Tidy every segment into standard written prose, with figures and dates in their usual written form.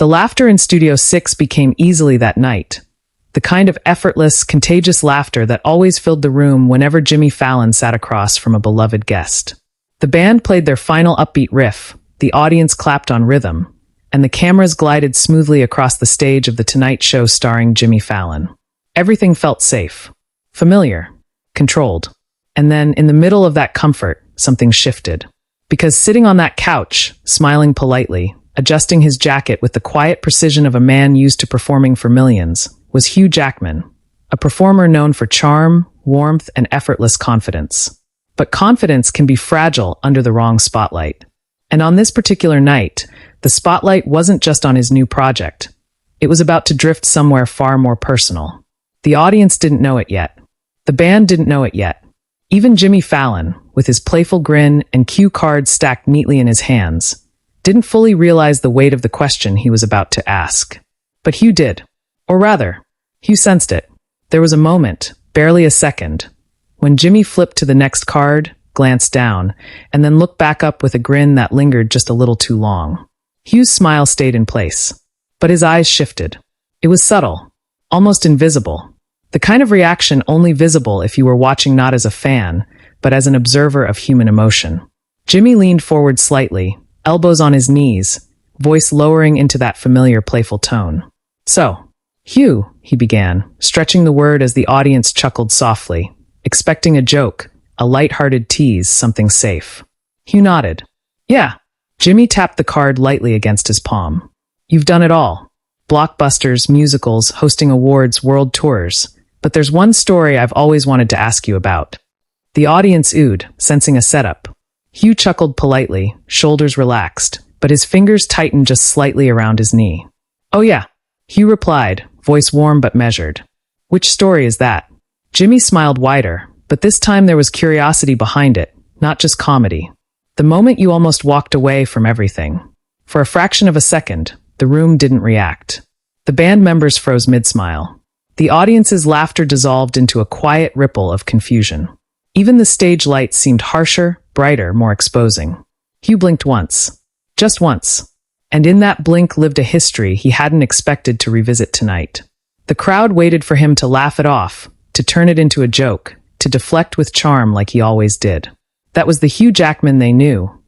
The laughter in Studio 6 became easily that night. The kind of effortless, contagious laughter that always filled the room whenever Jimmy Fallon sat across from a beloved guest. The band played their final upbeat riff, the audience clapped on rhythm, and the cameras glided smoothly across the stage of The Tonight Show starring Jimmy Fallon. Everything felt safe, familiar, controlled. And then, in the middle of that comfort, something shifted. Because sitting on that couch, smiling politely, adjusting his jacket with the quiet precision of a man used to performing for millions, was Hugh Jackman, a performer known for charm, warmth, and effortless confidence. But confidence can be fragile under the wrong spotlight. And on this particular night, the spotlight wasn't just on his new project. It was about to drift somewhere far more personal. The audience didn't know it yet. The band didn't know it yet. Even Jimmy Fallon, with his playful grin and cue cards stacked neatly in his hands, didn't fully realize the weight of the question he was about to ask. But Hugh did. Or rather, Hugh sensed it. There was a moment, barely a second, when Jimmy flipped to the next card, glanced down, and then looked back up with a grin that lingered just a little too long. Hugh's smile stayed in place, but his eyes shifted. It was subtle, almost invisible. The kind of reaction only visible if you were watching not as a fan, but as an observer of human emotion. Jimmy leaned forward slightly, elbows on his knees, voice lowering into that familiar playful tone. "So, Hugh," he began, stretching the word as the audience chuckled softly, expecting a joke, a light-hearted tease, something safe. Hugh nodded. "Yeah." Jimmy tapped the card lightly against his palm. "You've done it all. Blockbusters, musicals, hosting awards, world tours. But there's one story I've always wanted to ask you about." The audience oohed, sensing a setup. Hugh chuckled politely, shoulders relaxed, but his fingers tightened just slightly around his knee. "Oh yeah," Hugh replied, voice warm but measured. "Which story is that?" Jimmy smiled wider, but this time there was curiosity behind it, not just comedy. The moment you almost walked away from everything. For a fraction of a second, the room didn't react. The band members froze mid-smile. The audience's laughter dissolved into a quiet ripple of confusion. Even the stage lights seemed harsher, brighter, more exposing. Hugh blinked once. Just once. And in that blink lived a history he hadn't expected to revisit tonight. The crowd waited for him to laugh it off, to turn it into a joke, to deflect with charm like he always did. That was the Hugh Jackman they knew.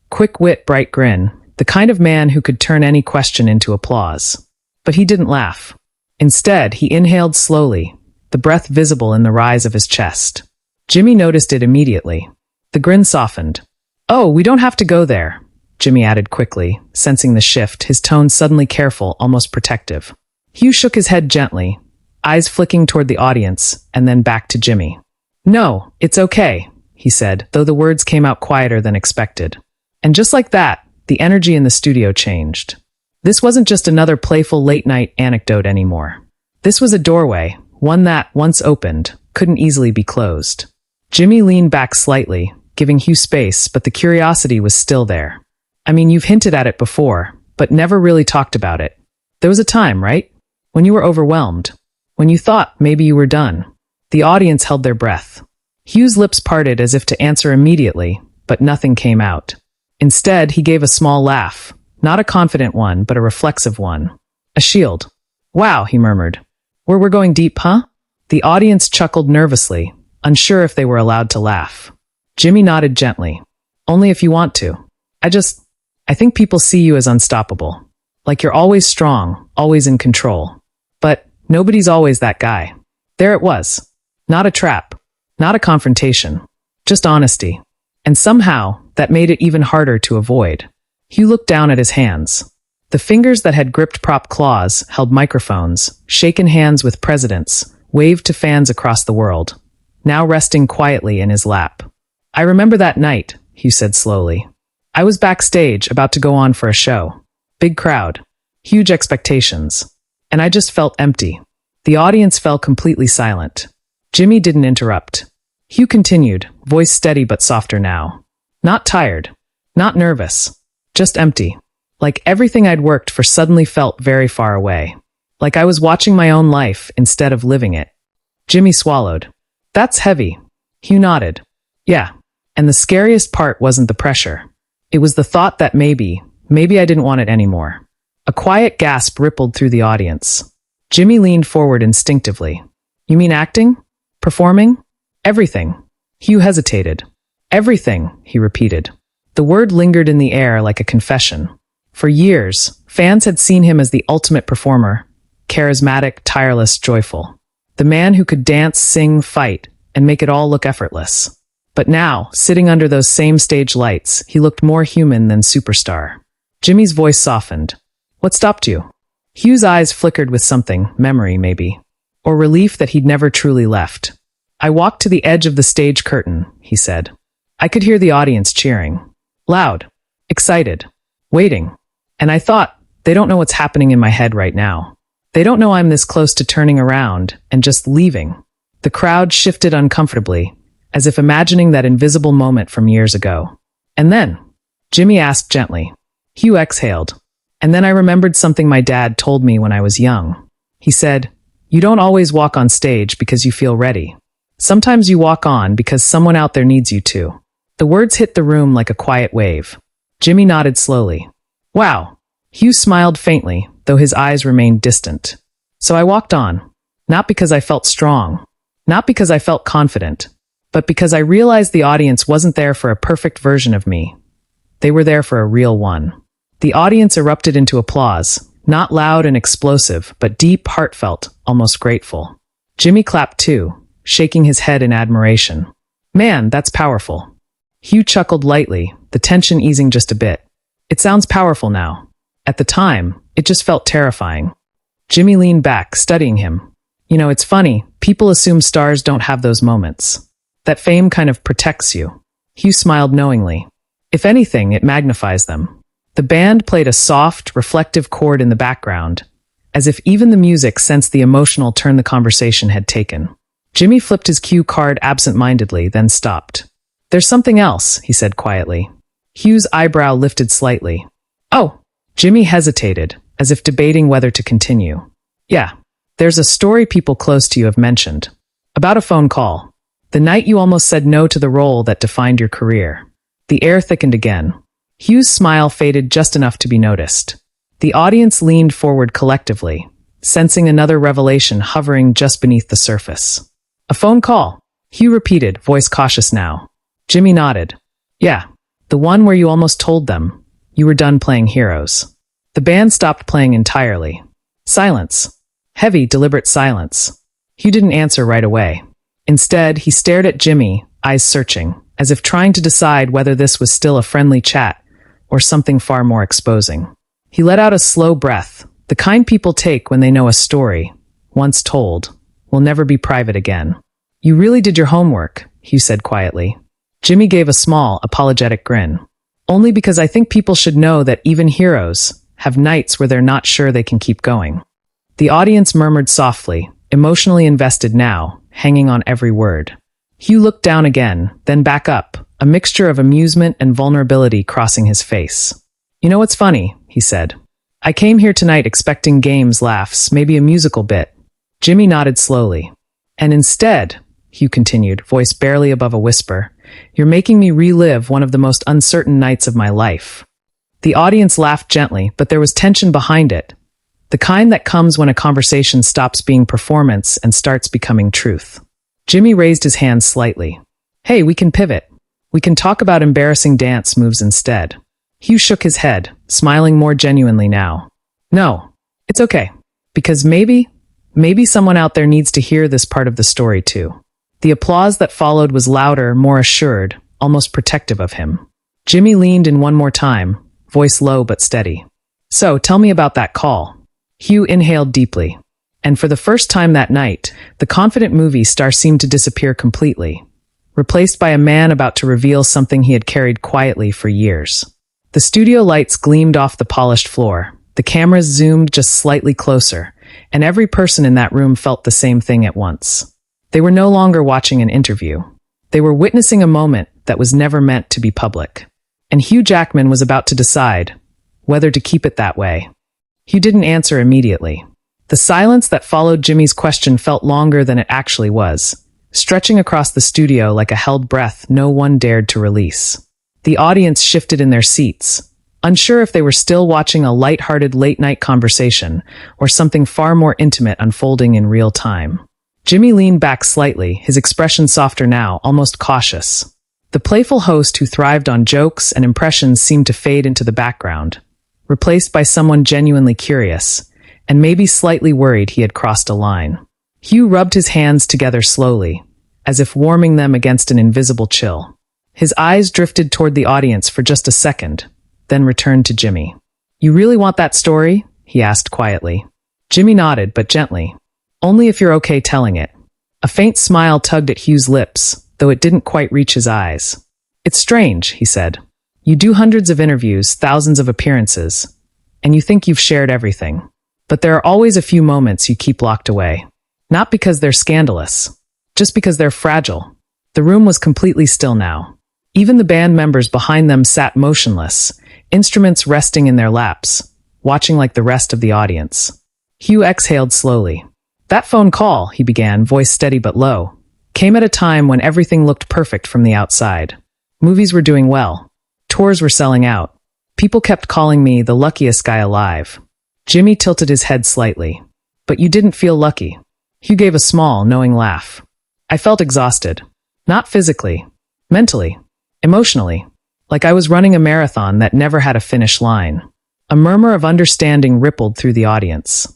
Quick wit, bright grin, the kind of man who could turn any question into applause. But he didn't laugh. Instead, he inhaled slowly, the breath visible in the rise of his chest. Jimmy noticed it immediately. The grin softened. "Oh, we don't have to go there," Jimmy added quickly, sensing the shift, his tone suddenly careful, almost protective. Hugh shook his head gently, eyes flicking toward the audience, and then back to Jimmy. "No, it's okay," he said, though the words came out quieter than expected. And just like that, the energy in the studio changed. This wasn't just another playful late-night anecdote anymore. This was a doorway, one that, once opened, couldn't easily be closed. Jimmy leaned back slightly, giving Hugh space, but the curiosity was still there. "I mean, you've hinted at it before, but never really talked about it. There was a time, right? When you were overwhelmed. When you thought maybe you were done." The audience held their breath. Hugh's lips parted as if to answer immediately, but nothing came out. Instead, he gave a small laugh. Not a confident one, but a reflexive one. A shield. "Wow," he murmured. We're going deep, huh?" The audience chuckled nervously, unsure if they were allowed to laugh. Jimmy nodded gently. "Only if you want to. I think people see you as unstoppable. Like you're always strong, always in control. But nobody's always that guy." There it was. Not a trap. Not a confrontation. Just honesty. And somehow, that made it even harder to avoid. Hugh looked down at his hands. The fingers that had gripped prop claws held microphones, shaken hands with presidents, waved to fans across the world, now resting quietly in his lap. "I remember that night," Hugh said slowly. "I was backstage, about to go on for a show. Big crowd. Huge expectations. And I just felt empty." The audience fell completely silent. Jimmy didn't interrupt. Hugh continued, voice steady but softer now. "Not tired. Not nervous. Just empty. Like everything I'd worked for suddenly felt very far away. Like I was watching my own life instead of living it." Jimmy swallowed. "That's heavy." Hugh nodded. "Yeah. And the scariest part wasn't the pressure. It was the thought that maybe I didn't want it anymore. A quiet gasp rippled through the audience. Jimmy leaned forward instinctively. You mean acting? Performing? Everything. Hugh hesitated. Everything, he repeated. The word lingered in the air like a confession. For years, fans had seen him as the ultimate performer, charismatic, tireless, joyful. The man who could dance, sing, fight, and make it all look effortless. But now, sitting under those same stage lights, he looked more human than superstar. Jimmy's voice softened. What stopped you? Hugh's eyes flickered with something, memory maybe, or relief that he'd never truly left. I walked to the edge of the stage curtain, he said. I could hear the audience cheering. Loud, excited, waiting. And I thought, they don't know what's happening in my head right now. They don't know I'm this close to turning around and just leaving. The crowd shifted uncomfortably, as if imagining that invisible moment from years ago. And then, Jimmy asked gently. Hugh exhaled. And then I remembered something my dad told me when I was young. He said, you don't always walk on stage because you feel ready. Sometimes you walk on because someone out there needs you to. The words hit the room like a quiet wave. Jimmy nodded slowly. Wow. Hugh smiled faintly, though his eyes remained distant. So I walked on. Not because I felt strong. Not because I felt confident. But because I realized the audience wasn't there for a perfect version of me. They were there for a real one. The audience erupted into applause, not loud and explosive, but deep, heartfelt, almost grateful. Jimmy clapped too, shaking his head in admiration. Man, that's powerful. Hugh chuckled lightly, the tension easing just a bit. It sounds powerful now. At the time, it just felt terrifying. Jimmy leaned back, studying him. You know, it's funny, people assume stars don't have those moments. That fame kind of protects you. Hugh smiled knowingly. If anything, it magnifies them. The band played a soft, reflective chord in the background, as if even the music sensed the emotional turn the conversation had taken. Jimmy flipped his cue card absent-mindedly, then stopped. There's something else, he said quietly. Hugh's eyebrow lifted slightly. Oh! Jimmy hesitated, as if debating whether to continue. Yeah, there's a story people close to you have mentioned. About a phone call. The night you almost said no to the role that defined your career. The air thickened again. Hugh's smile faded just enough to be noticed. The audience leaned forward collectively, sensing another revelation hovering just beneath the surface. A phone call, Hugh repeated, voice cautious now. Jimmy nodded. Yeah, the one where you almost told them you were done playing heroes. The band stopped playing entirely. Silence. Heavy, deliberate silence. Hugh didn't answer right away. Instead, he stared at Jimmy, eyes searching, as if trying to decide whether this was still a friendly chat or something far more exposing. He let out a slow breath, the kind people take when they know a story, once told, will never be private again. You really did your homework, Hugh said quietly. Jimmy gave a small, apologetic grin. Only because I think people should know that even heroes have nights where they're not sure they can keep going. The audience murmured softly, emotionally invested now, hanging on every word. Hugh looked down again, then back up, a mixture of amusement and vulnerability crossing his face. You know what's funny, he said. I came here tonight expecting games, laughs, maybe a musical bit. Jimmy nodded slowly. And instead, Hugh continued, voice barely above a whisper, you're making me relive one of the most uncertain nights of my life. The audience laughed gently, but there was tension behind it. The kind that comes when a conversation stops being performance and starts becoming truth. Jimmy raised his hand slightly. Hey, we can pivot. We can talk about embarrassing dance moves instead. Hugh shook his head, smiling more genuinely now. No, it's okay. Because maybe someone out there needs to hear this part of the story too. The applause that followed was louder, more assured, almost protective of him. Jimmy leaned in one more time, voice low but steady. So, tell me about that call. Hugh inhaled deeply. And for the first time that night, the confident movie star seemed to disappear completely, replaced by a man about to reveal something he had carried quietly for years. The studio lights gleamed off the polished floor, the cameras zoomed just slightly closer, and every person in that room felt the same thing at once. They were no longer watching an interview. They were witnessing a moment that was never meant to be public. And Hugh Jackman was about to decide whether to keep it that way. Hugh didn't answer immediately. The silence that followed Jimmy's question felt longer than it actually was, stretching across the studio like a held breath no one dared to release. The audience shifted in their seats, unsure if they were still watching a light-hearted late-night conversation or something far more intimate unfolding in real time. Jimmy leaned back slightly, his expression softer now, almost cautious. The playful host who thrived on jokes and impressions seemed to fade into the background, replaced by someone genuinely curious, and maybe slightly worried he had crossed a line. Hugh rubbed his hands together slowly, as if warming them against an invisible chill. His eyes drifted toward the audience for just a second, then returned to Jimmy. "You really want that story?" he asked quietly. Jimmy nodded, but gently. "Only if you're okay telling it." A faint smile tugged at Hugh's lips, though it didn't quite reach his eyes. "It's strange," he said. "You do hundreds of interviews, thousands of appearances, and you think you've shared everything. But there are always a few moments you keep locked away. Not because they're scandalous, just because they're fragile." The room was completely still now. Even the band members behind them sat motionless, instruments resting in their laps, watching like the rest of the audience. Hugh exhaled slowly. "That phone call," he began, voice steady but low, "came at a time when everything looked perfect from the outside. Movies were doing well. Tours were selling out. People kept calling me the luckiest guy alive." Jimmy tilted his head slightly. "But you didn't feel lucky." Hugh gave a small, knowing laugh. "I felt exhausted. Not physically. Mentally. Emotionally. Like I was running a marathon that never had a finish line." A murmur of understanding rippled through the audience.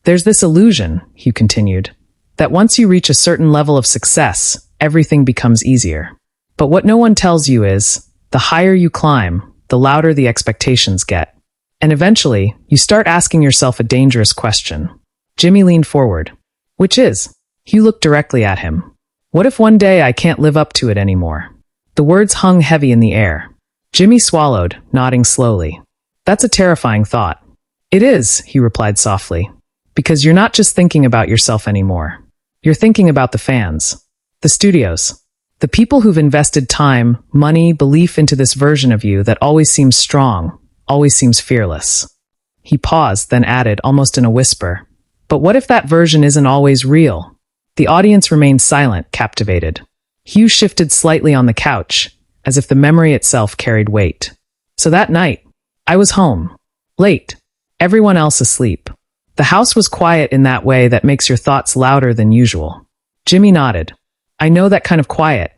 "There's this illusion," Hugh continued, "that once you reach a certain level of success, everything becomes easier. But what no one tells you is, the higher you climb, the louder the expectations get. And eventually, you start asking yourself a dangerous question." Jimmy leaned forward. "Which is?" Hugh looked directly at him. "What if one day I can't live up to it anymore?" The words hung heavy in the air. Jimmy swallowed, nodding slowly. "That's a terrifying thought." "It is," he replied softly. "Because you're not just thinking about yourself anymore. You're thinking about the fans. The studios. The people who've invested time, money, belief into this version of you that always seems strong, always seems fearless." He paused, then added, almost in a whisper, "But what if that version isn't always real?" The audience remained silent, captivated. Hugh shifted slightly on the couch, as if the memory itself carried weight. "So that night, I was home. Late. Everyone else asleep. The house was quiet in that way that makes your thoughts louder than usual." Jimmy nodded. "I know that kind of quiet."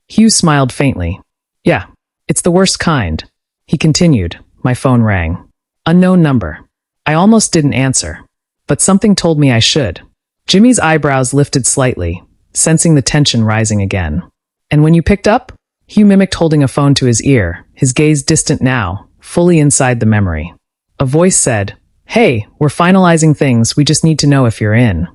Hugh smiled faintly. "Yeah, it's the worst kind." He continued. "My phone rang. Unknown number. I almost didn't answer. But something told me I should." Jimmy's eyebrows lifted slightly, sensing the tension rising again. "And when you picked up?" Hugh mimicked holding a phone to his ear, his gaze distant now, fully inside the memory. A voice said, "Hey, we're finalizing things, we just need to know if you're in."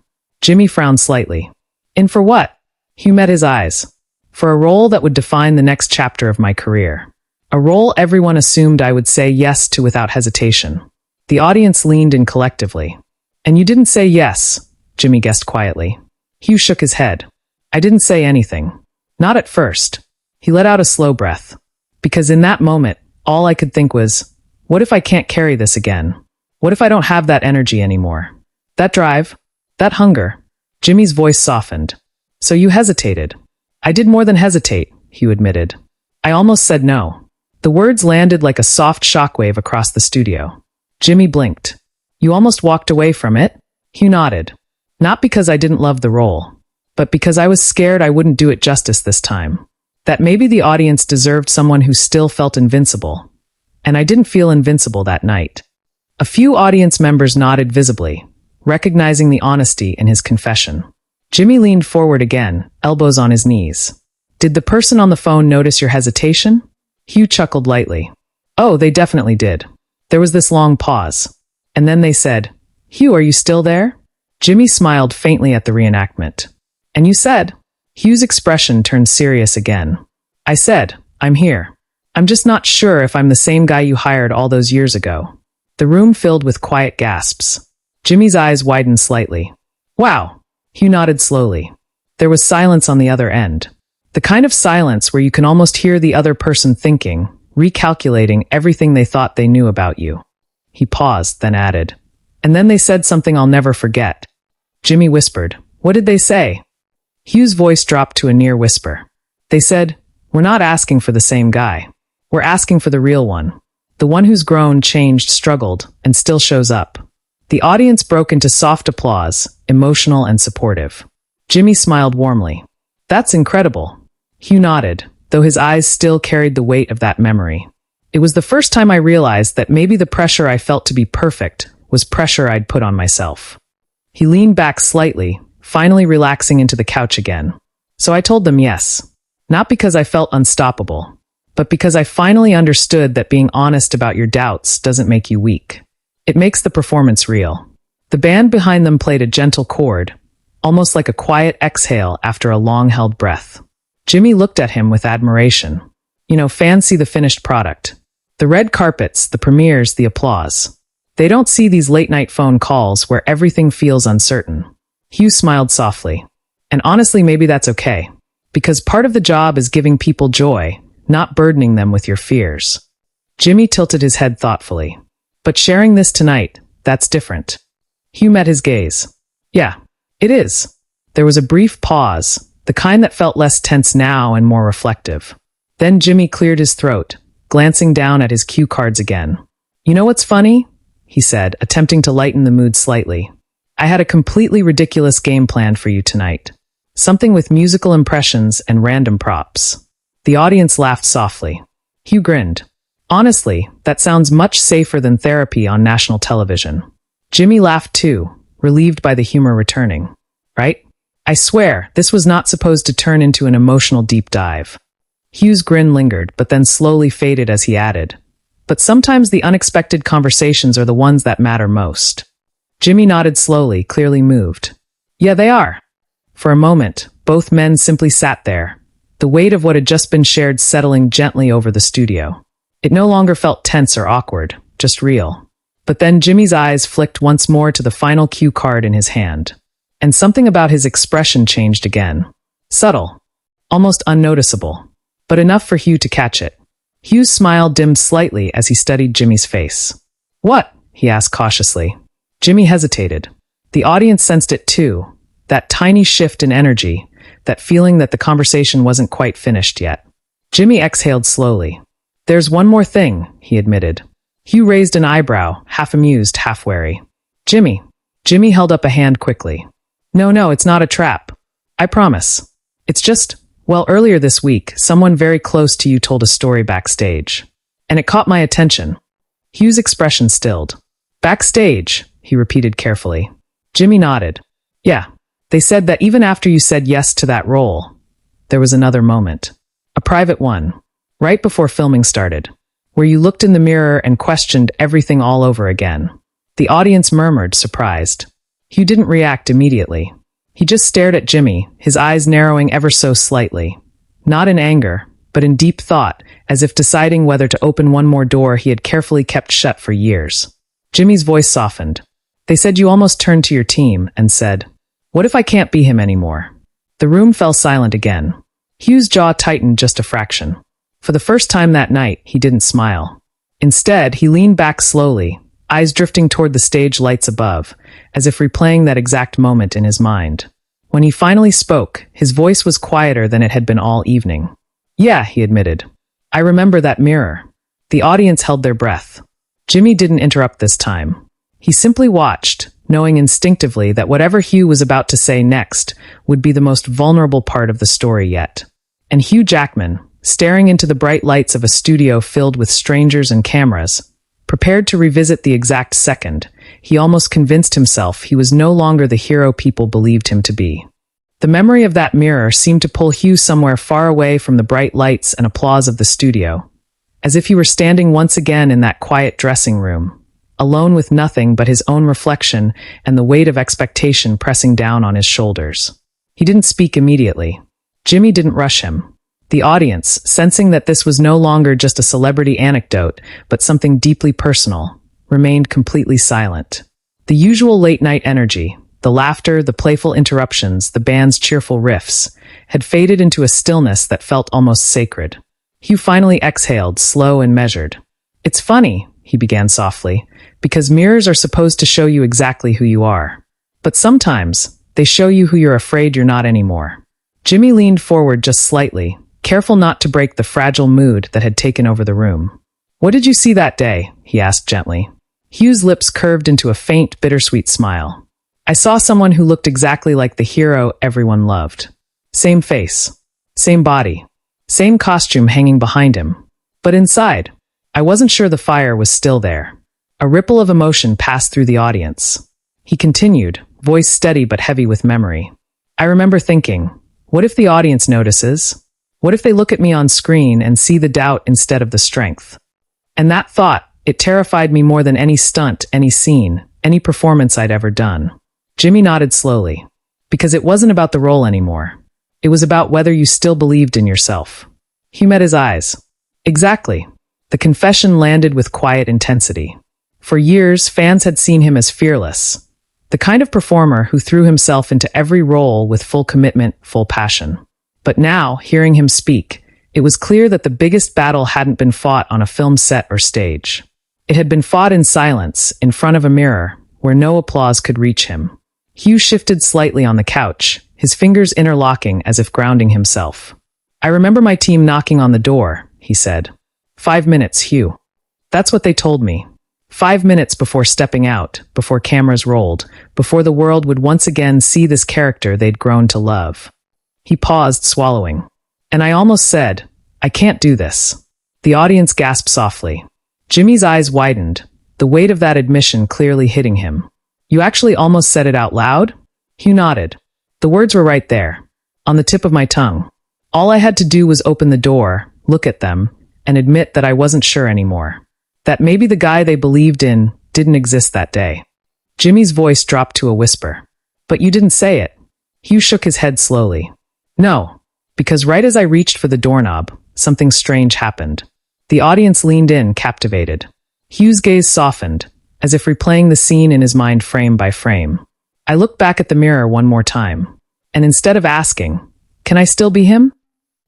Jimmy frowned slightly. "In for what?" Hugh met his eyes. "For a role that would define the next chapter of my career. A role everyone assumed I would say yes to without hesitation." The audience leaned in collectively. "And you didn't say yes," Jimmy guessed quietly. Hugh shook his head. "I didn't say anything. Not at first." He let out a slow breath. "Because in that moment, all I could think was, what if I can't carry this again? What if I don't have that energy anymore? That drive? That hunger?" Jimmy's voice softened. "So you hesitated." "I did more than hesitate," Hugh admitted. "I almost said no." The words landed like a soft shockwave across the studio. Jimmy blinked. "You almost walked away from it?" Hugh nodded. "Not because I didn't love the role, but because I was scared I wouldn't do it justice this time. That maybe the audience deserved someone who still felt invincible. And I didn't feel invincible that night." A few audience members nodded visibly, recognizing the honesty in his confession. Jimmy leaned forward again, elbows on his knees. "Did the person on the phone notice your hesitation?" Hugh chuckled lightly. "Oh, they definitely did." There was this long pause. And then they said, "Hugh, are you still there?" Jimmy smiled faintly at the reenactment. "And you said?" Hugh's expression turned serious again. "I said, I'm here. I'm just not sure if I'm the same guy you hired all those years ago." The room filled with quiet gasps. Jimmy's eyes widened slightly. "Wow." Hugh nodded slowly. There was silence on the other end. The kind of silence where you can almost hear the other person thinking, recalculating everything they thought they knew about you. He paused, then added, "And then they said something I'll never forget." Jimmy whispered, "What did they say?" Hugh's voice dropped to a near whisper. "They said, we're not asking for the same guy. We're asking for the real one." The one who's grown, changed, struggled, and still shows up. The audience broke into soft applause, emotional and supportive. Jimmy smiled warmly. That's incredible. Hugh nodded, though his eyes still carried the weight of that memory. It was the first time I realized that maybe the pressure I felt to be perfect was pressure I'd put on myself. He leaned back slightly, finally relaxing into the couch again. So I told them yes. Not because I felt unstoppable, but because I finally understood that being honest about your doubts doesn't make you weak. It makes the performance real. The band behind them played a gentle chord, almost like a quiet exhale after a long-held breath. Jimmy looked at him with admiration. Fans see the finished product. The red carpets, the premieres, the applause. They don't see these late-night phone calls where everything feels uncertain. Hugh smiled softly. And honestly, maybe that's okay. Because part of the job is giving people joy, not burdening them with your fears. Jimmy tilted his head thoughtfully. But sharing this tonight, that's different. Hugh met his gaze. Yeah, it is. There was a brief pause, the kind that felt less tense now and more reflective. Then Jimmy cleared his throat, glancing down at his cue cards again. You know what's funny? He said, attempting to lighten the mood slightly. I had a completely ridiculous game planned for you tonight. Something with musical impressions and random props. The audience laughed softly. Hugh grinned. Honestly, that sounds much safer than therapy on national television. Jimmy laughed too, relieved by the humor returning. Right? I swear, this was not supposed to turn into an emotional deep dive. Hugh's grin lingered, but then slowly faded as he added. But sometimes the unexpected conversations are the ones that matter most. Jimmy nodded slowly, clearly moved. Yeah, they are. For a moment, both men simply sat there, the weight of what had just been shared settling gently over the studio. It no longer felt tense or awkward, just real. But then Jimmy's eyes flicked once more to the final cue card in his hand. And something about his expression changed again. Subtle. Almost unnoticeable. But enough for Hugh to catch it. Hugh's smile dimmed slightly as he studied Jimmy's face. What? He asked cautiously. Jimmy hesitated. The audience sensed it too. That tiny shift in energy, that feeling that the conversation wasn't quite finished yet. Jimmy exhaled slowly. There's one more thing, he admitted. Hugh raised an eyebrow, half amused, half wary. Jimmy. Jimmy held up a hand quickly. No, it's not a trap. I promise. It's just, earlier this week, someone very close to you told a story backstage. And it caught my attention. Hugh's expression stilled. Backstage, he repeated carefully. Jimmy nodded. Yeah. They said that even after you said yes to that role, there was another moment. A private one. Right before filming started. Where you looked in the mirror and questioned everything all over again. The audience murmured, surprised. Hugh didn't react immediately. He just stared at Jimmy, his eyes narrowing ever so slightly. Not in anger, but in deep thought, as if deciding whether to open one more door he had carefully kept shut for years. Jimmy's voice softened. They said you almost turned to your team and said, "What if I can't be him anymore?" The room fell silent again. Hugh's jaw tightened just a fraction. For the first time that night, he didn't smile. Instead, he leaned back slowly, eyes drifting toward the stage lights above, as if replaying that exact moment in his mind. When he finally spoke, his voice was quieter than it had been all evening. Yeah, he admitted. I remember that mirror. The audience held their breath. Jimmy didn't interrupt this time. He simply watched, knowing instinctively that whatever Hugh was about to say next would be the most vulnerable part of the story yet. And Hugh Jackman, staring into the bright lights of a studio filled with strangers and cameras, prepared to revisit the exact second, he almost convinced himself he was no longer the hero people believed him to be. The memory of that mirror seemed to pull Hugh somewhere far away from the bright lights and applause of the studio, as if he were standing once again in that quiet dressing room, alone with nothing but his own reflection and the weight of expectation pressing down on his shoulders. He didn't speak immediately. Jimmy didn't rush him. The audience, sensing that this was no longer just a celebrity anecdote, but something deeply personal, remained completely silent. The usual late-night energy, the laughter, the playful interruptions, the band's cheerful riffs, had faded into a stillness that felt almost sacred. Hugh finally exhaled, slow and measured. It's funny, he began softly, because mirrors are supposed to show you exactly who you are. But sometimes, they show you who you're afraid you're not anymore. Jimmy leaned forward just slightly, careful not to break the fragile mood that had taken over the room. "What did you see that day?" he asked gently. Hugh's lips curved into a faint, bittersweet smile. "I saw someone who looked exactly like the hero everyone loved. Same face, same body, same costume hanging behind him. But inside, I wasn't sure the fire was still there." A ripple of emotion passed through the audience. He continued, voice steady but heavy with memory. "I remember thinking, what if the audience notices? What if they look at me on screen and see the doubt instead of the strength? And that thought, it terrified me more than any stunt, any scene, any performance I'd ever done." Jimmy nodded slowly. Because it wasn't about the role anymore. It was about whether you still believed in yourself. Hugh met his eyes. Exactly. The confession landed with quiet intensity. For years, fans had seen him as fearless. The kind of performer who threw himself into every role with full commitment, full passion. But now, hearing him speak, it was clear that the biggest battle hadn't been fought on a film set or stage. It had been fought in silence, in front of a mirror, where no applause could reach him. Hugh shifted slightly on the couch, his fingers interlocking as if grounding himself. "I remember my team knocking on the door," he said. 5 minutes, Hugh. That's what they told me. 5 minutes before stepping out, before cameras rolled, before the world would once again see this character they'd grown to love." He paused, swallowing. "And I almost said, I can't do this." The audience gasped softly. Jimmy's eyes widened, the weight of that admission clearly hitting him. "You actually almost said it out loud?" Hugh nodded. "The words were right there, on the tip of my tongue. All I had to do was open the door, look at them, and admit that I wasn't sure anymore. That maybe the guy they believed in didn't exist that day." Jimmy's voice dropped to a whisper. "But you didn't say it." Hugh shook his head slowly. "No, because right as I reached for the doorknob, something strange happened." The audience leaned in, captivated. Hugh's gaze softened, as if replaying the scene in his mind frame by frame. "I looked back at the mirror one more time, and instead of asking, 'Can I still be him?'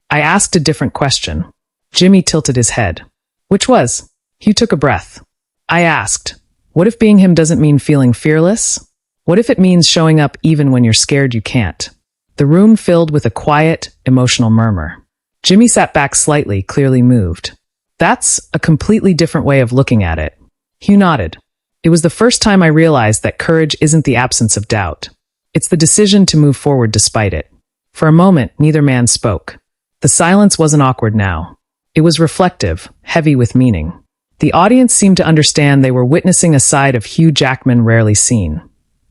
I asked a different question." Jimmy tilted his head. "Which was?" Hugh took a breath. "I asked, what if being him doesn't mean feeling fearless? What if it means showing up even when you're scared you can't?" The room filled with a quiet, emotional murmur. Jimmy sat back slightly, clearly moved. "That's a completely different way of looking at it." Hugh nodded. "It was the first time I realized that courage isn't the absence of doubt. It's the decision to move forward despite it." For a moment, neither man spoke. The silence wasn't awkward now. It was reflective, heavy with meaning. The audience seemed to understand they were witnessing a side of Hugh Jackman rarely seen.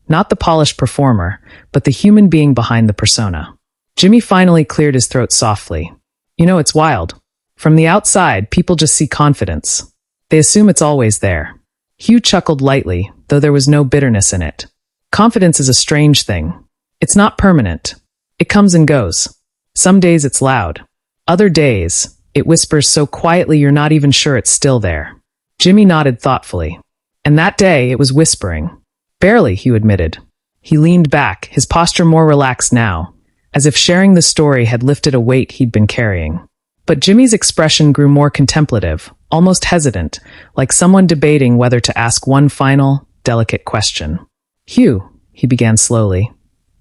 Not the polished performer, but the human being behind the persona. Jimmy finally cleared his throat softly. "You know, it's wild. From the outside, people just see confidence. They assume it's always there." Hugh chuckled lightly, though there was no bitterness in it. "Confidence is a strange thing. It's not permanent. It comes and goes. Some days it's loud. Other days, it whispers so quietly you're not even sure it's still there." Jimmy nodded thoughtfully. "And that day, it was whispering." "Barely," Hugh admitted. He leaned back, his posture more relaxed now, as if sharing the story had lifted a weight he'd been carrying. But Jimmy's expression grew more contemplative, almost hesitant, like someone debating whether to ask one final, delicate question. "Hugh," he began slowly,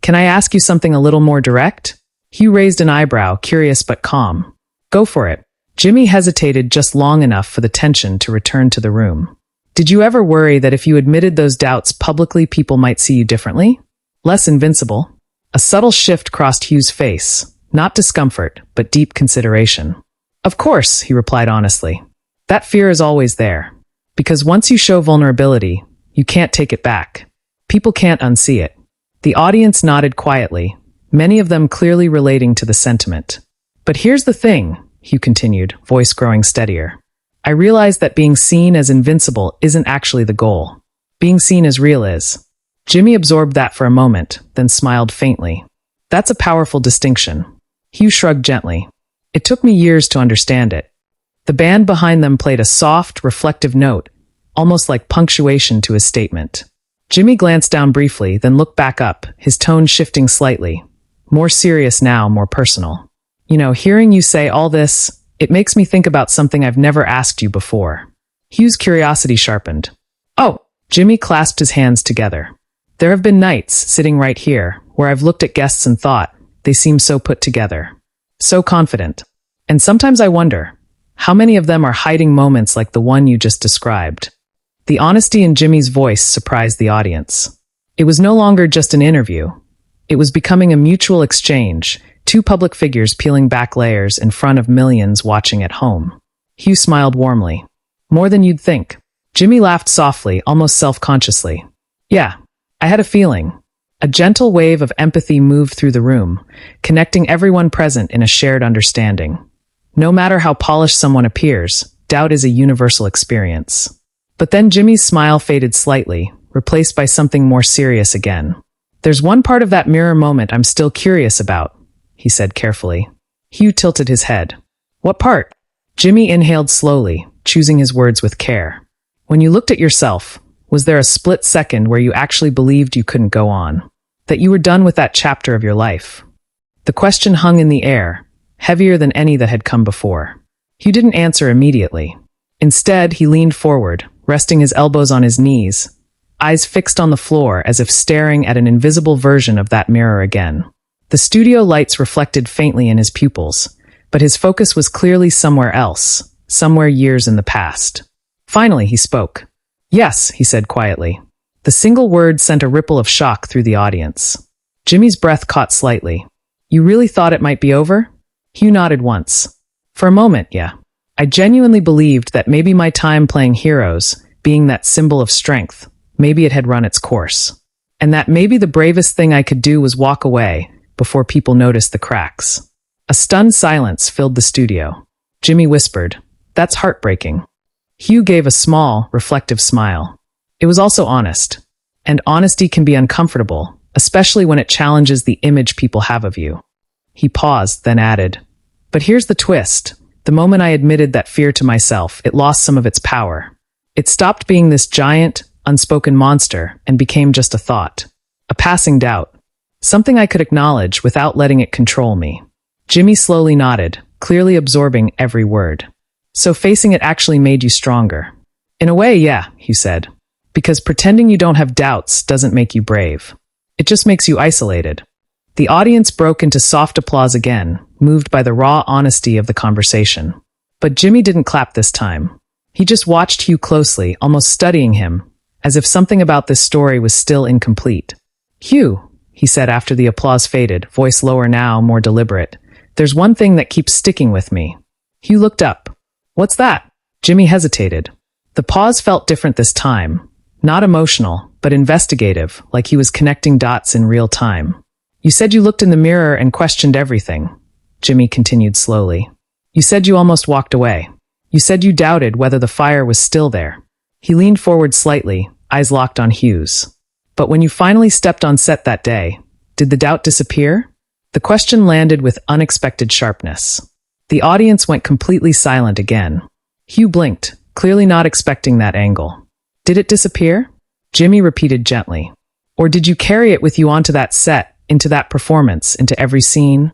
"can I ask you something a little more direct?" Hugh raised an eyebrow, curious but calm. "Go for it." Jimmy hesitated just long enough for the tension to return to the room. "Did you ever worry that if you admitted those doubts publicly, people might see you differently? Less invincible?" A subtle shift crossed Hugh's face, not discomfort, but deep consideration. "Of course," he replied honestly. "That fear is always there. Because once you show vulnerability, you can't take it back. People can't unsee it." The audience nodded quietly, many of them clearly relating to the sentiment. "But here's the thing," Hugh continued, voice growing steadier. "I realize that being seen as invincible isn't actually the goal. Being seen as real is." Jimmy absorbed that for a moment, then smiled faintly. "That's a powerful distinction." Hugh shrugged gently. "It took me years to understand it." The band behind them played a soft, reflective note, almost like punctuation to his statement. Jimmy glanced down briefly, then looked back up, his tone shifting slightly. More serious now, more personal. "You know, hearing you say all this, it makes me think about something I've never asked you before." Hugh's curiosity sharpened. "Oh," Jimmy clasped his hands together. "There have been nights, sitting right here, where I've looked at guests and thought, they seem so put together. So confident. And sometimes I wonder, How many of them are hiding moments like the one you just described? The honesty in Jimmy's voice surprised the audience. It was no longer just an interview. It was becoming a mutual exchange, two public figures peeling back layers in front of millions watching at home. Hugh smiled warmly. More than you'd think. Jimmy laughed softly, almost self-consciously. Yeah, I had a feeling. A gentle wave of empathy moved through the room, connecting everyone present in a shared understanding. No matter how polished someone appears, doubt is a universal experience. But then Jimmy's smile faded slightly, replaced by something more serious again. There's one part of that mirror moment I'm still curious about, he said carefully. Hugh tilted his head. What part? Jimmy inhaled slowly, choosing his words with care. When you looked at yourself, was there a split second where you actually believed you couldn't go on? That you were done with that chapter of your life? The question hung in the air, heavier than any that had come before. Hugh didn't answer immediately. Instead, he leaned forward, resting his elbows on his knees, eyes fixed on the floor as if staring at an invisible version of that mirror again. The studio lights reflected faintly in his pupils, but his focus was clearly somewhere else, somewhere years in the past. Finally, he spoke. Yes, he said quietly. The single word sent a ripple of shock through the audience. Jimmy's breath caught slightly. You really thought it might be over? Hugh nodded once. For a moment, yeah. I genuinely believed that maybe my time playing heroes, being that symbol of strength, maybe it had run its course. And that maybe the bravest thing I could do was walk away before people noticed the cracks. A stunned silence filled the studio. Jimmy whispered, That's heartbreaking. Hugh gave a small, reflective smile. It was also honest. And honesty can be uncomfortable, especially when it challenges the image people have of you. He paused, then added, But here's the twist. The moment I admitted that fear to myself, it lost some of its power. It stopped being this giant, unspoken monster and became just a thought. A passing doubt. Something I could acknowledge without letting it control me. Jimmy slowly nodded, clearly absorbing every word. So facing it actually made you stronger. In a way, yeah, Hugh said. Because pretending you don't have doubts doesn't make you brave. It just makes you isolated. The audience broke into soft applause again, moved by the raw honesty of the conversation. But Jimmy didn't clap this time. He just watched Hugh closely, almost studying him, as if something about this story was still incomplete. Hugh, he said after the applause faded, voice lower now, more deliberate. There's one thing that keeps sticking with me. Hugh looked up. What's that? Jimmy hesitated. The pause felt different this time. Not emotional, but investigative, like he was connecting dots in real time. You said you looked in the mirror and questioned everything. Jimmy continued slowly. You said you almost walked away. You said you doubted whether the fire was still there. He leaned forward slightly, eyes locked on Hugh's. But when you finally stepped on set that day, did the doubt disappear? The question landed with unexpected sharpness. The audience went completely silent again. Hugh blinked, clearly not expecting that angle. Did it disappear? Jimmy repeated gently. Or did you carry it with you onto that set, into that performance, into every scene?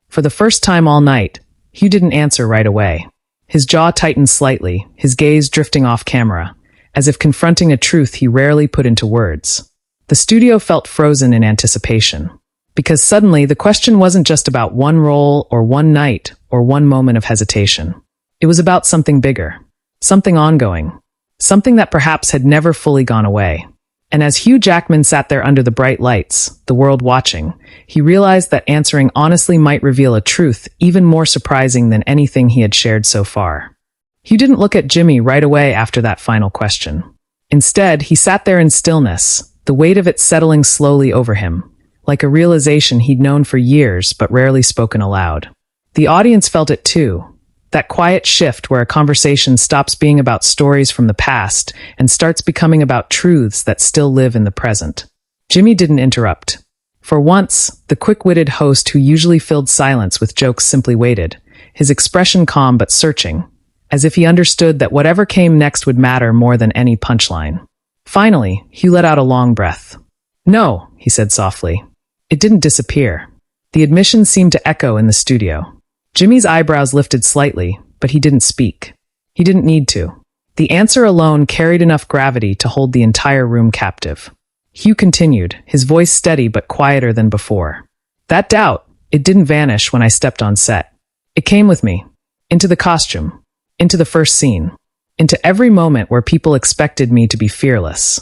For the first time all night, Hugh didn't answer right away. His jaw tightened slightly, his gaze drifting off camera, as if confronting a truth he rarely put into words. The studio felt frozen in anticipation. Because suddenly, the question wasn't just about one role or one night or one moment of hesitation. It was about something bigger, something ongoing, something that perhaps had never fully gone away. And as Hugh Jackman sat there under the bright lights, the world watching, he realized that answering honestly might reveal a truth even more surprising than anything he had shared so far. Hugh didn't look at Jimmy right away after that final question. Instead, he sat there in stillness, the weight of it settling slowly over him, like a realization he'd known for years but rarely spoken aloud. The audience felt it too, that quiet shift where a conversation stops being about stories from the past and starts becoming about truths that still live in the present. Jimmy didn't interrupt. For once, the quick-witted host who usually filled silence with jokes simply waited, his expression calm but searching, as if he understood that whatever came next would matter more than any punchline. Finally, Hugh let out a long breath. No, he said softly. It didn't disappear. The admission seemed to echo in the studio. Jimmy's eyebrows lifted slightly, but he didn't speak. He didn't need to. The answer alone carried enough gravity to hold the entire room captive. Hugh continued, his voice steady but quieter than before. That doubt, it didn't vanish when I stepped on set. It came with me. Into the costume. into the first scene, into every moment where people expected me to be fearless.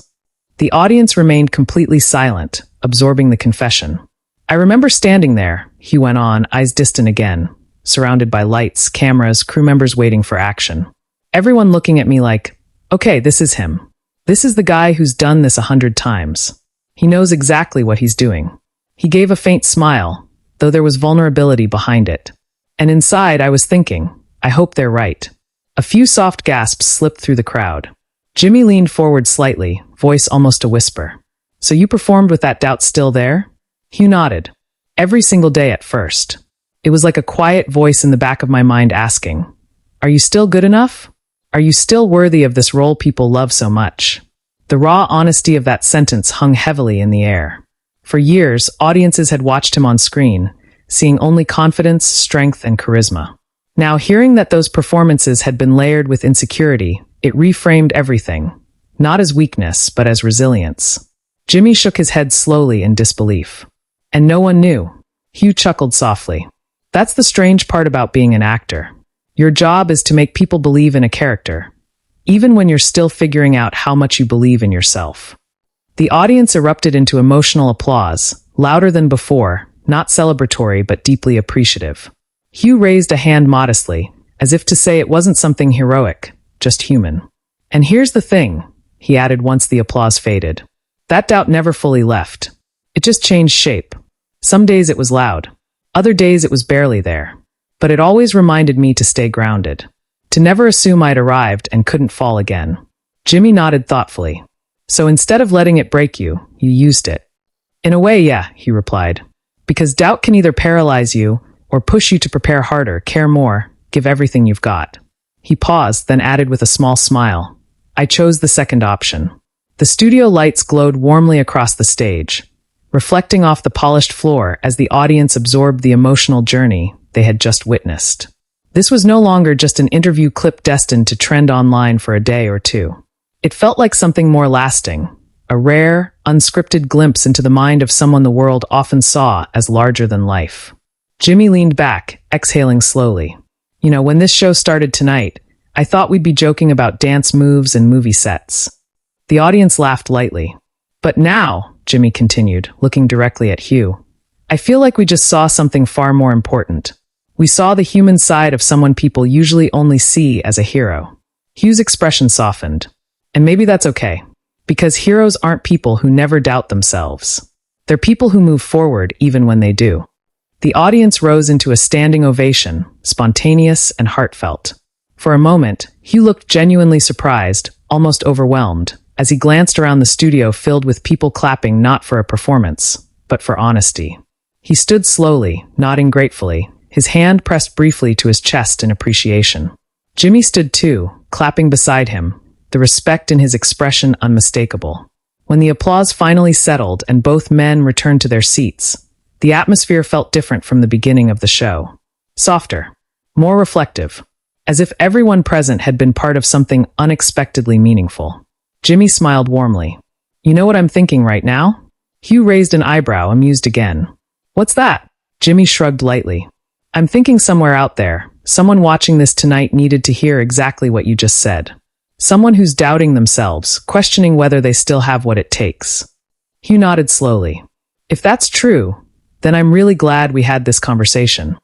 The audience remained completely silent, absorbing the confession. I remember standing there, Hugh went on, eyes distant again, surrounded by lights, cameras, crew members waiting for action. Everyone looking at me like, okay, this is him. This is the guy who's done this 100 times. He knows exactly what he's doing. He gave a faint smile, though there was vulnerability behind it. And inside, I was thinking, I hope they're right. A few soft gasps slipped through the crowd. Jimmy leaned forward slightly, voice almost a whisper. So you performed with that doubt still there? Hugh nodded. Every single day at first. It was like a quiet voice in the back of my mind asking, are you still good enough? Are you still worthy of this role people love so much? The raw honesty of that sentence hung heavily in the air. For years, audiences had watched him on screen, seeing only confidence, strength, and charisma. Now, hearing that those performances had been layered with insecurity, it reframed everything, not as weakness, but as resilience. Jimmy shook his head slowly in disbelief. And no one knew. Hugh chuckled softly. That's the strange part about being an actor. Your job is to make people believe in a character, even when you're still figuring out how much you believe in yourself. The audience erupted into emotional applause, louder than before, not celebratory but deeply appreciative. Hugh raised a hand modestly, as if to say it wasn't something heroic, just human. And here's the thing, he added once the applause faded. That doubt never fully left. It just changed shape. Some days it was loud. Other days it was barely there. But it always reminded me to stay grounded. To never assume I'd arrived and couldn't fall again. Jimmy nodded thoughtfully. So instead of letting it break you, you used it. In a way, yeah, he replied. Because doubt can either paralyze you or push you to prepare harder, care more, give everything you've got. He paused, then added with a small smile. I chose the second option. The studio lights glowed warmly across the stage, reflecting off the polished floor as the audience absorbed the emotional journey they had just witnessed. This was no longer just an interview clip destined to trend online for a day or two. It felt like something more lasting, a rare, unscripted glimpse into the mind of someone the world often saw as larger than life. Jimmy leaned back, exhaling slowly. You know, when this show started tonight, I thought we'd be joking about dance moves and movie sets. The audience laughed lightly. But now, Jimmy continued, looking directly at Hugh, I feel like we just saw something far more important. We saw the human side of someone people usually only see as a hero. Hugh's expression softened. And maybe that's okay, because heroes aren't people who never doubt themselves. They're people who move forward even when they do. The audience rose into a standing ovation, spontaneous and heartfelt. For a moment, Hugh looked genuinely surprised, almost overwhelmed, as he glanced around the studio filled with people clapping not for a performance, but for honesty. He stood slowly, nodding gratefully, his hand pressed briefly to his chest in appreciation. Jimmy stood too, clapping beside him, the respect in his expression unmistakable. When the applause finally settled and both men returned to their seats, the atmosphere felt different from the beginning of the show. Softer, more reflective, as if everyone present had been part of something unexpectedly meaningful. Jimmy smiled warmly. You know what I'm thinking right now? Hugh raised an eyebrow, amused again. What's that? Jimmy shrugged lightly. I'm thinking somewhere out there, someone watching this tonight needed to hear exactly what you just said. Someone who's doubting themselves, questioning whether they still have what it takes. Hugh nodded slowly. If that's true, then I'm really glad we had this conversation.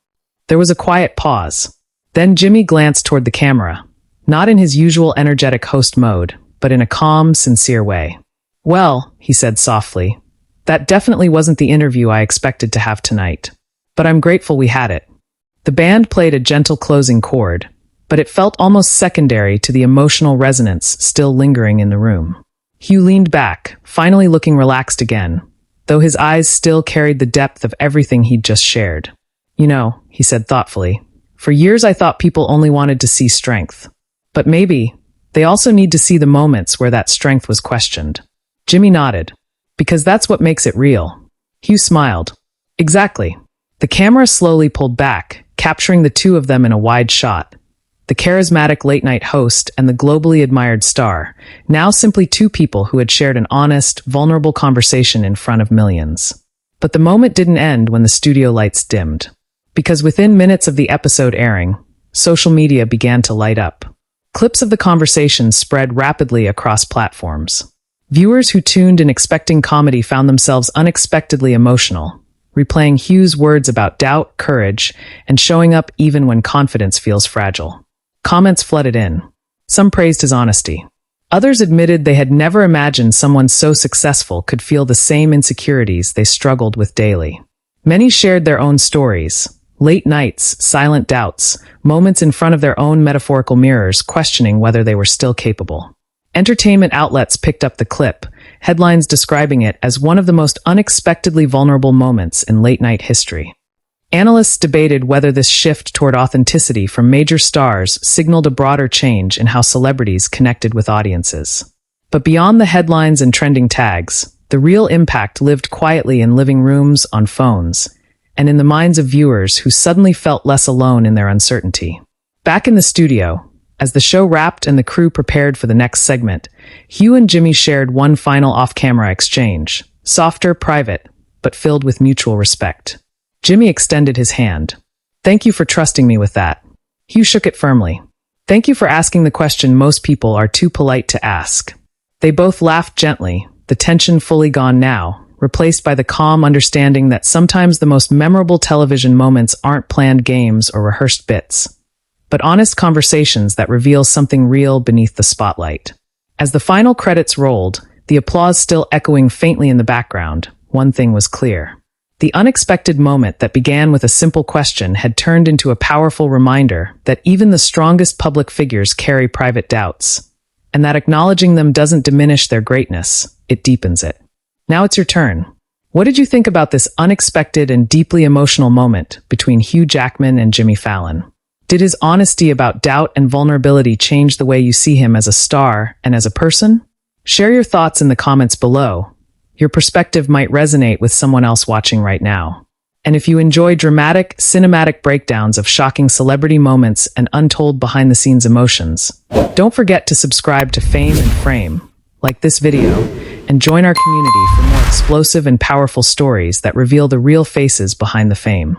There was a quiet pause. Then Jimmy glanced toward the camera, not in his usual energetic host mode, but in a calm, sincere way. Well, he said softly, that definitely wasn't the interview I expected to have tonight. But I'm grateful we had it. The band played a gentle closing chord, but it felt almost secondary to the emotional resonance still lingering in the room. Hugh leaned back, finally looking relaxed again, though his eyes still carried the depth of everything he'd just shared. You know, he said thoughtfully, for years I thought people only wanted to see strength. But maybe they also need to see the moments where that strength was questioned. Jimmy nodded. Because that's what makes it real. Hugh smiled. Exactly. The camera slowly pulled back, capturing the two of them in a wide shot. The charismatic late-night host and the globally admired star, now simply two people who had shared an honest, vulnerable conversation in front of millions. But the moment didn't end when the studio lights dimmed. Because within minutes of the episode airing, social media began to light up. Clips of the conversation spread rapidly across platforms. Viewers who tuned in expecting comedy found themselves unexpectedly emotional, replaying Hugh's words about doubt, courage, and showing up even when confidence feels fragile. Comments flooded in. Some praised his honesty. Others admitted they had never imagined someone so successful could feel the same insecurities they struggled with daily. Many shared their own stories, late nights, silent doubts, moments in front of their own metaphorical mirrors questioning whether they were still capable. Entertainment outlets picked up the clip, headlines describing it as one of the most unexpectedly vulnerable moments in late-night history. Analysts debated whether this shift toward authenticity from major stars signaled a broader change in how celebrities connected with audiences. But beyond the headlines and trending tags, the real impact lived quietly in living rooms, on phones, and in the minds of viewers who suddenly felt less alone in their uncertainty. Back in the studio, as the show wrapped and the crew prepared for the next segment, Hugh and Jimmy shared one final off-camera exchange, softer, private, but filled with mutual respect. Jimmy extended his hand. "Thank you for trusting me with that." Hugh shook it firmly. "Thank you for asking the question most people are too polite to ask." They both laughed gently, the tension fully gone now, replaced by the calm understanding that sometimes the most memorable television moments aren't planned games or rehearsed bits, but honest conversations that reveal something real beneath the spotlight. As the final credits rolled, the applause still echoing faintly in the background, one thing was clear. The unexpected moment that began with a simple question had turned into a powerful reminder that even the strongest public figures carry private doubts, and that acknowledging them doesn't diminish their greatness, it deepens it. Now it's your turn. What did you think about this unexpected and deeply emotional moment between Hugh Jackman and Jimmy Fallon? Did his honesty about doubt and vulnerability change the way you see him as a star and as a person? Share your thoughts in the comments below. Your perspective might resonate with someone else watching right now. And if you enjoy dramatic, cinematic breakdowns of shocking celebrity moments and untold behind-the-scenes emotions, don't forget to subscribe to Fame and Frame, like this video, and join our community for more explosive and powerful stories that reveal the real faces behind the fame.